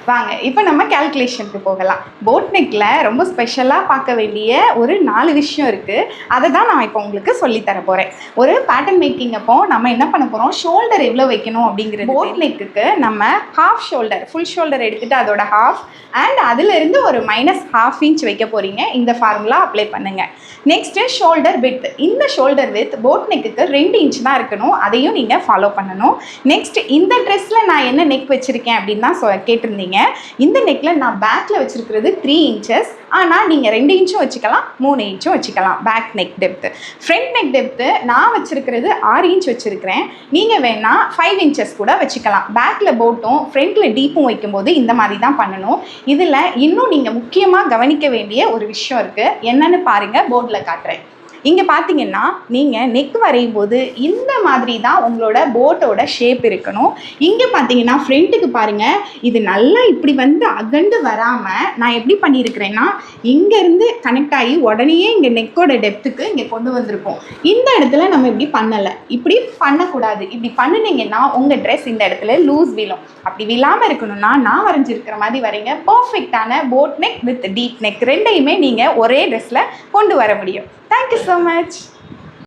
வாங்க இப்போ நம்ம கால்குலேஷனுக்கு போகலாம். போட் நெக்கில் ரொம்ப ஸ்பெஷலாக பார்க்க வேண்டிய ஒரு 4 விஷயம் இருக்குது. அதை தான் நான் இப்போ உங்களுக்கு சொல்லித்தர போகிறேன். ஒரு பேட்டர்ன் மேக்கிங் அப்போ நம்ம என்ன பண்ண போகிறோம், ஷோல்டர் எவ்வளோ வைக்கணும் அப்படிங்கிறது. போட் நெக்குக்கு நம்ம ஹாஃப் ஷோல்டர், ஃபுல் ஷோல்டர் எடுத்துகிட்டு அதோட ஹாஃப் அண்ட் அதிலிருந்து ஒரு -1/2 இன்ச் வைக்க போகிறீங்க. இந்த ஃபார்முலா அப்ளை பண்ணுங்கள். Next shoulder with. இந்த ஷோல்டர் வித் போட் நெக்குக்கு 2 இன்ச் தான் இருக்கணும். அதையும் நீங்கள் ஃபாலோ பண்ணணும். நெக்ஸ்ட் இந்த ட்ரெஸ்ஸில் நான் என்ன நெக் வச்சுருக்கேன் அப்படின்னு தான் கேட்டிருந்தீங்க. இந்த நெக்கில் நான் பேக்கில் வச்சுருக்கிறது 3 இன்ச்சஸ். ஆனால் நீங்கள் 2 இன்ச்சும் வச்சுக்கலாம், 3 இன்ச்சும் வச்சுக்கலாம். Back neck depth. Front neck depth நான் வச்சுருக்கிறது 6 இன்ச் வச்சுருக்கிறேன். நீங்கள் வேணால் 5 இன்ச்சஸ் கூட வச்சுக்கலாம். பேக்கில் போட்டும் ஃப்ரண்ட்டில் டீப்பும் வைக்கும்போது இந்த மாதிரி தான் பண்ணணும். இதில் இன்னும் நீங்கள் முக்கியமாக கவனிக்க வேண்டிய ஒரு விஷயம் இருக்குது. என்னன்னு பாருங்கள், போர்டில் காட்டுறேன். இங்கே பார்த்தீங்கன்னா நீங்கள் நெக் வரையும் போது இந்த மாதிரி தான் உங்களோட போட்டோட ஷேப் இருக்கணும். இங்கே பார்த்தீங்கன்னா ஃப்ரண்ட்டுக்கு பாருங்கள், இது நல்லா இப்படி வந்து அகண்டு வராமல் நான் எப்படி பண்ணியிருக்கிறேன்னா, இங்கேருந்து கனெக்ட் ஆகி உடனேயே இங்கே நெக்கோட டெப்த்துக்கு இங்கே கொண்டு வந்திருக்கோம். இந்த இடத்துல நம்ம இப்படி பண்ணலை, இப்படி பண்ணக்கூடாது. இப்படி பண்ணினீங்கன்னா உங்கள் ட்ரெஸ் இந்த இடத்துல லூஸ் விழும். அப்படி விழாமல் இருக்கணும்னா நான் வரைஞ்சிருக்கிற மாதிரி வரைங்க. பர்ஃபெக்டான boat neck with deep neck ரெண்டையுமே நீங்கள் ஒரே ட்ரெஸ்ஸில் கொண்டு வர முடியும். Thank you so much.